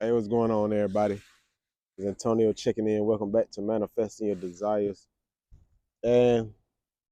Hey, what's going on, everybody? It's Antonio checking in. Welcome back to Manifesting Your Desires. And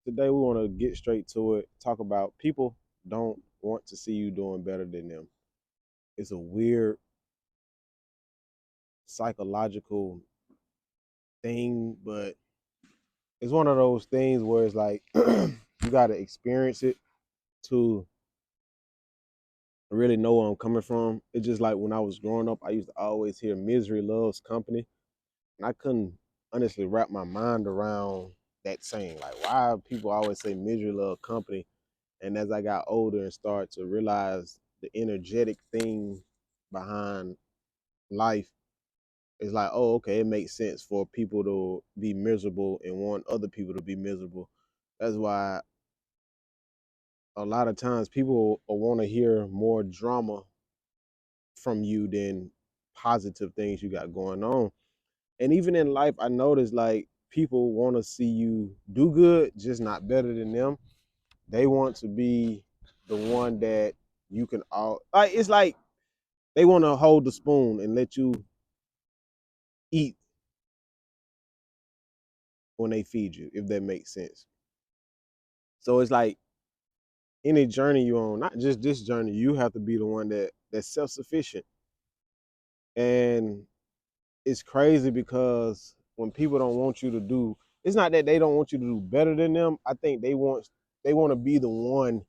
today we want to get straight to it. Talk about people don't want to see you doing better than them. It's a weird psychological thing, but it's one of those things where it's like you got to experience it to really know where I'm coming from. It's just like when I was growing up, I used to always hear misery loves company. And I couldn't honestly wrap my mind around that saying. Like, why people always say misery love company? And as I got older and started to realize the energetic thing behind life, it's like, oh, okay, it makes sense for people to be miserable and want other people to be miserable. That's why a lot of times people want to hear more drama from you than positive things you got going on. And even in life, I noticed like people want to see you do good, just not better than them. They want to be the one that you can all like. It's like they want to hold the spoon and let you eat when they feed you, if that makes sense. So it's like any journey you're on, not just this journey, you have to be the one that's self sufficient. And it's crazy because when people don't want you to do, it's not that they don't want you to do better than them. I think they want to be the one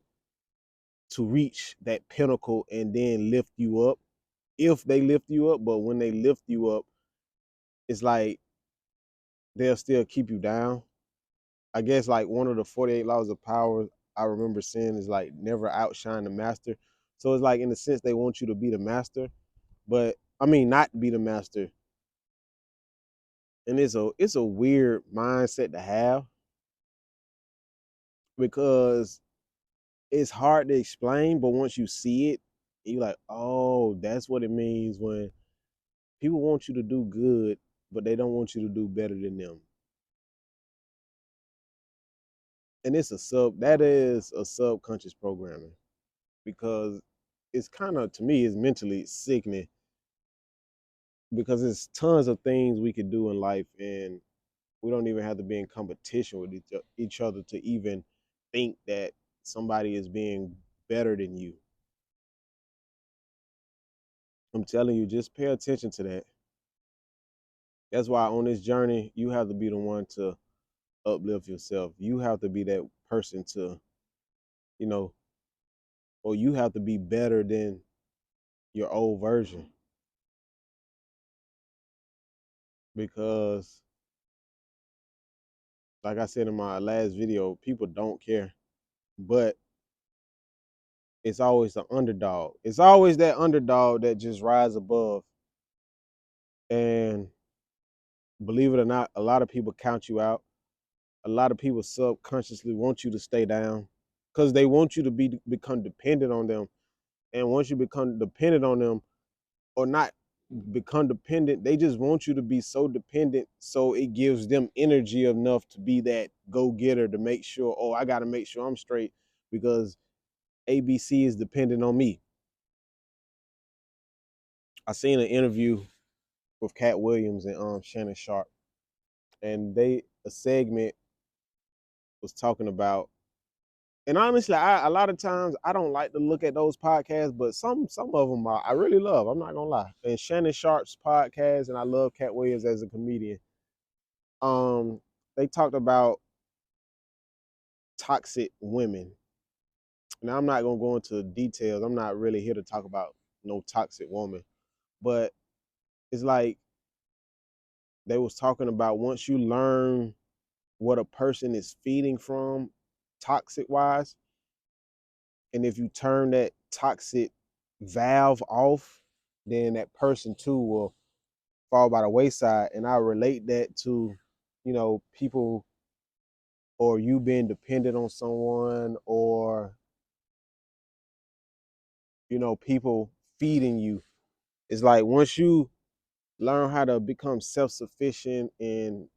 to reach that pinnacle and then lift you up if they lift you up. But when they lift you up, it's like they'll still keep you down. I guess like one of the 48 laws of power I remember seeing is like never outshine the master. So it's like in a sense they want you to be the master, but I mean not be the master. And it's a weird mindset to have because it's hard to explain, but once you see it, you're like, oh, that's what it means when people want you to do good, but they don't want you to do better than them. And that is a subconscious programming because it's kind of, to me, it's mentally sickening because there's tons of things we could do in life and we don't even have to be in competition with each other to even think that somebody is being better than you. I'm telling you, just pay attention to that. That's why on this journey, you have to be the one to uplift yourself. You have to be that person to, you know, or you have to be better than your old version because, like I said in my last video, people don't care, but it's always the underdog. It's always that underdog that just rise above. And believe it or not, a lot of people count you out. A lot of people subconsciously want you to stay down because they want you to become dependent on them. And once you become dependent on them, or not become dependent, they just want you to be so dependent so it gives them energy enough to be that go-getter to make sure, oh, I got to make sure I'm straight because ABC is dependent on me. I seen an interview with Cat Williams and Shannon Sharp, and a segment was talking about, and honestly, a lot of times I don't like to look at those podcasts, but some of them I really love. I'm not gonna lie. And Shannon Sharp's podcast, and I love Cat Williams as a comedian. Um, they talked about toxic women. Now I'm not gonna go into details. I'm not really here to talk about no toxic woman, but it's like they was talking about once you learn what a person is feeding from, toxic wise, and if you turn that toxic valve off, then that person too will fall by the wayside. And I relate that to, people or you being dependent on someone or, people feeding you. It's like once you learn how to become self-sufficient and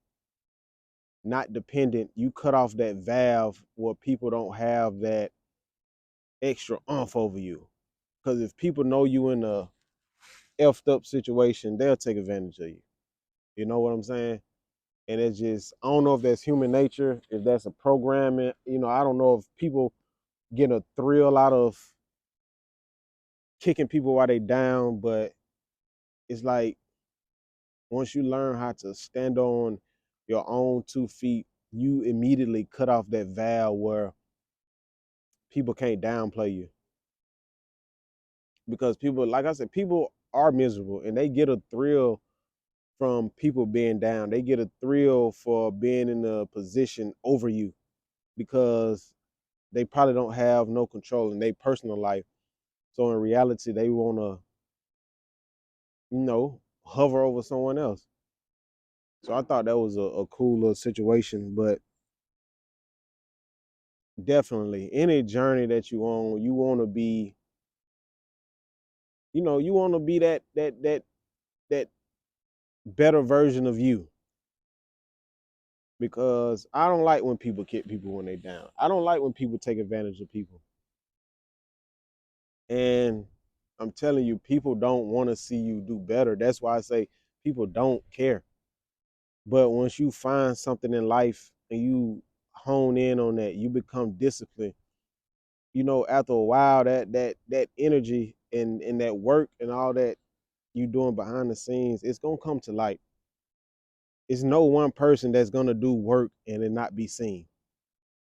not dependent, you cut off that valve where people don't have that extra oomph over you. Because if people know you effed up situation, they'll take advantage of you. You know what I'm saying? And it's just, I don't know if that's human nature, if that's a programming. I don't know if people get a thrill out of kicking people while they down, but it's like once you learn how to stand on your own 2 feet, you immediately cut off that valve where people can't downplay you. Because people, like I said, people are miserable and they get a thrill from people being down. They get a thrill for being in a position over you because they probably don't have no control in their personal life. So in reality, they want to, hover over someone else. So I thought that was a cool little situation. But definitely, any journey that you on, you want to be, you want to be that better version of you. Because I don't like when people kick people when they down. I don't like when people take advantage of people. And I'm telling you, people don't want to see you do better. That's why I say people don't care. But once you find something in life and you hone in on that, you become disciplined. After a while, that energy and that work and all that you doing behind the scenes, it's gonna come to light. It's no one person that's gonna do work and it not be seen.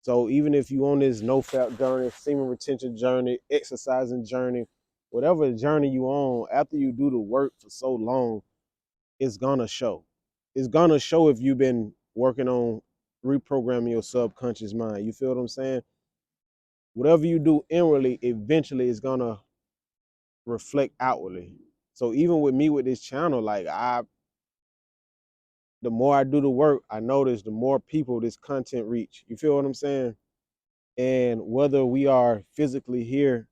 So even if you on this NoFap journey, semen retention journey, exercising journey, whatever journey you on, after you do the work for so long, it's gonna show. It's gonna show if you've been working on reprogramming your subconscious mind. You feel what I'm saying? Whatever you do inwardly, eventually it's gonna reflect outwardly. So even with me with this channel, like the more I do the work, I notice the more people this content reach. You feel what I'm saying? And whether we are physically here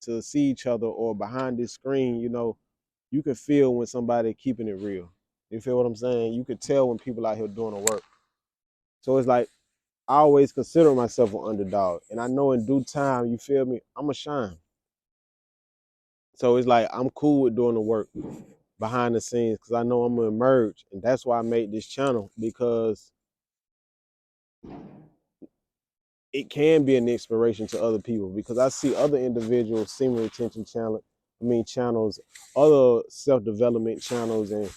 to see each other or behind this screen, you can feel when somebody keeping it real. You feel what I'm saying? You could tell when people out here doing the work. So it's like I always consider myself an underdog. And I know in due time, you feel me, I'ma shine. So it's like I'm cool with doing the work behind the scenes because I know I'm gonna emerge. And that's why I made this channel, because it can be an inspiration to other people, because I see other individuals, semen retention channels, other self-development channels, and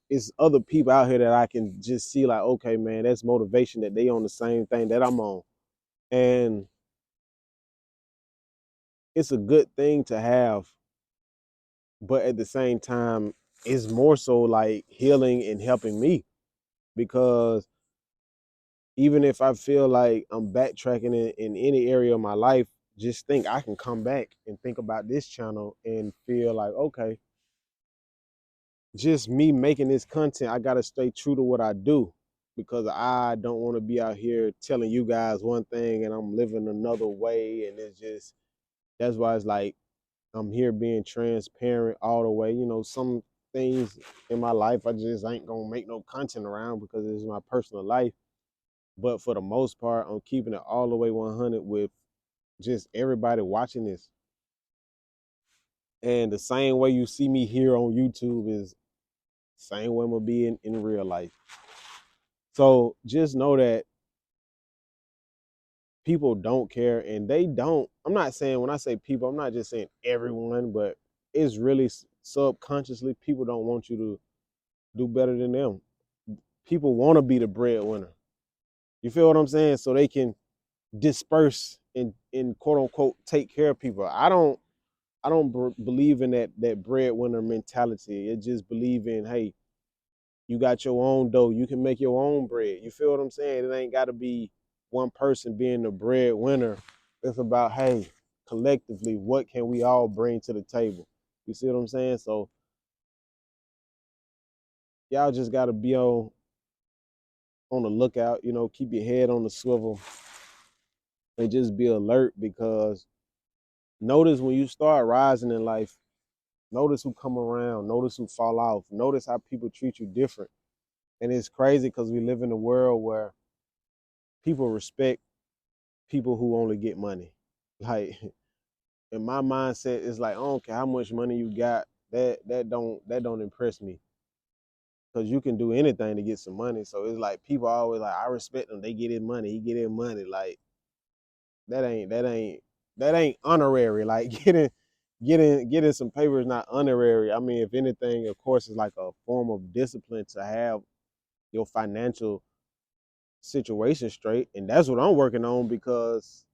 it's other people out here that I can just see like, okay, man, that's motivation that they on the same thing that I'm on. And it's a good thing to have, but at the same time, it's more so like healing and helping me, because even if I feel like I'm backtracking in any area of my life, just think I can come back and think about this channel and feel like, okay, just me making this content, I gotta stay true to what I do, because I don't want to be out here telling you guys one thing and I'm living another way. And it's just, that's why it's like I'm here being transparent all the way. Some things in my life I just ain't gonna make no content around because it's my personal life. But for the most part, I'm keeping it all the way 100 with just everybody watching this. And the same way you see me here on YouTube is the same way I'm gonna be in real life. So just know that people don't care, and they don't. I'm not saying, when I say people, I'm not just saying everyone, but it's really subconsciously people don't want you to do better than them. People want to be the breadwinner. You feel what I'm saying? So they can disperse and quote unquote take care of people. I don't believe in that breadwinner mentality. It just believe in, hey, you got your own dough. You can make your own bread. You feel what I'm saying? It ain't got to be one person being the breadwinner. It's about, hey, collectively, what can we all bring to the table? You see what I'm saying? So y'all just got to be on the lookout. Keep your head on the swivel and just be alert, because notice when you start rising in life, notice who come around, notice who fall off, notice how people treat you different. And it's crazy because we live in a world where people respect people who only get money. Like, in my mindset, it's like, I don't care how much money you got. That don't impress me because you can do anything to get some money. So it's like people always like, I respect him. They get his money. He get his money. Like that ain't honorary. Like getting some paper is not honorary. I mean, if anything, of course, it's like a form of discipline to have your financial situation straight, and that's what I'm working on because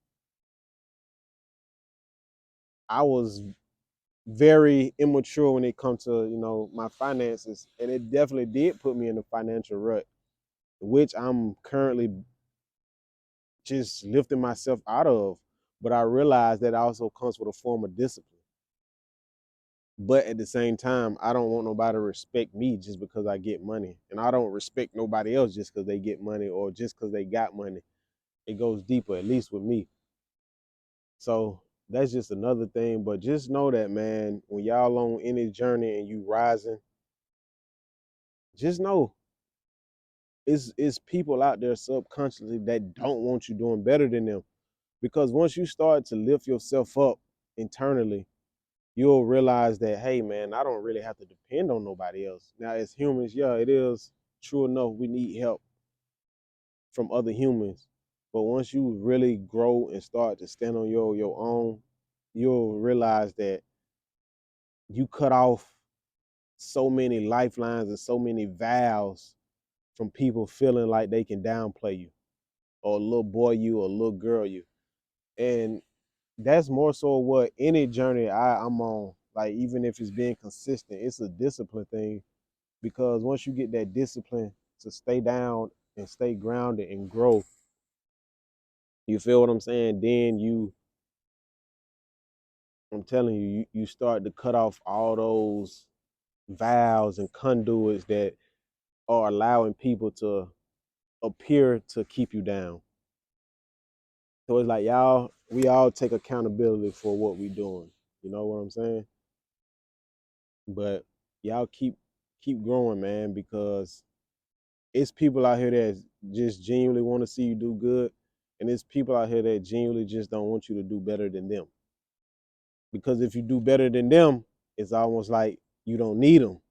I was very immature when it comes to my finances, and it definitely did put me in a financial rut, which I'm currently just lifting myself out of. But I realize that also comes with a form of discipline. But at the same time, I don't want nobody to respect me just because I get money, and I don't respect nobody else just because they get money or just because they got money. It goes deeper, at least with me. So that's just another thing. But just know that, man, when y'all on any journey and you rising, just know it's people out there subconsciously that don't want you doing better than them. Because once you start to lift yourself up internally, you'll realize that, hey man, I don't really have to depend on nobody else. Now as humans, yeah, it is true enough. We need help from other humans. But once you really grow and start to stand on your own, you'll realize that you cut off so many lifelines and so many vows from people feeling like they can downplay you or little boy you or little girl you. And that's more so what any journey I'm on, like even if it's being consistent, it's a discipline thing. Because once you get that discipline to stay down and stay grounded and grow, you feel what I'm saying? Then I'm telling you, you start to cut off all those valves and conduits that are allowing people to appear to keep you down. So it's like we all take accountability for what we doing. You know what I'm saying? But y'all keep growing, man, because it's people out here that just genuinely want to see you do good, and it's people out here that genuinely just don't want you to do better than them. Because if you do better than them, it's almost like you don't need them.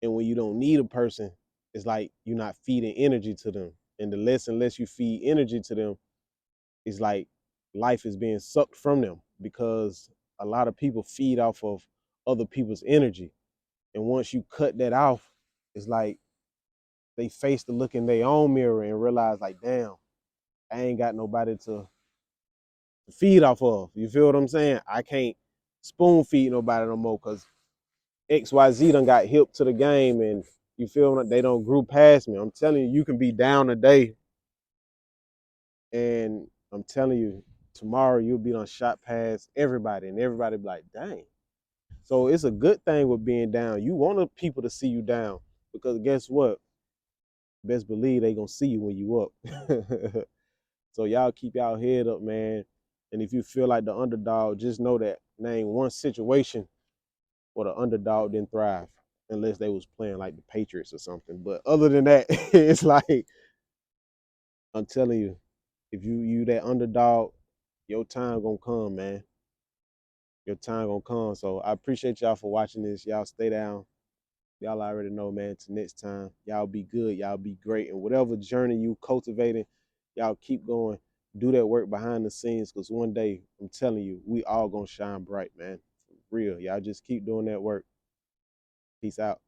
And when you don't need a person, it's like you're not feeding energy to them. And the less and less you feed energy to them, it's like life is being sucked from them because a lot of people feed off of other people's energy. And once you cut that off, it's like they face the look in their own mirror and realize, like, damn, I ain't got nobody to feed off of. You feel what I'm saying? I can't spoon feed nobody no more because XYZ done got hip to the game and you feel like they don't grew past me. I'm telling you, you can be down today and I'm telling you, tomorrow you'll be on shot past everybody and everybody be like, dang. So it's a good thing with being down. You want people to see you down because guess what? Best believe they gonna see you when you up. So y'all keep y'all head up, man. And if you feel like the underdog, just know that name one situation where the underdog didn't thrive, unless they was playing like the Patriots or something. But other than that, it's like I'm telling you, if you that underdog, your time gonna come, man. Your time gonna come. So I appreciate y'all for watching this. Y'all stay down. Y'all already know, man. Till next time, y'all be good. Y'all be great. And whatever journey you cultivating, y'all keep going. Do that work behind the scenes, because one day, I'm telling you, we all gonna shine bright, man. For real. Y'all just keep doing that work. Peace out.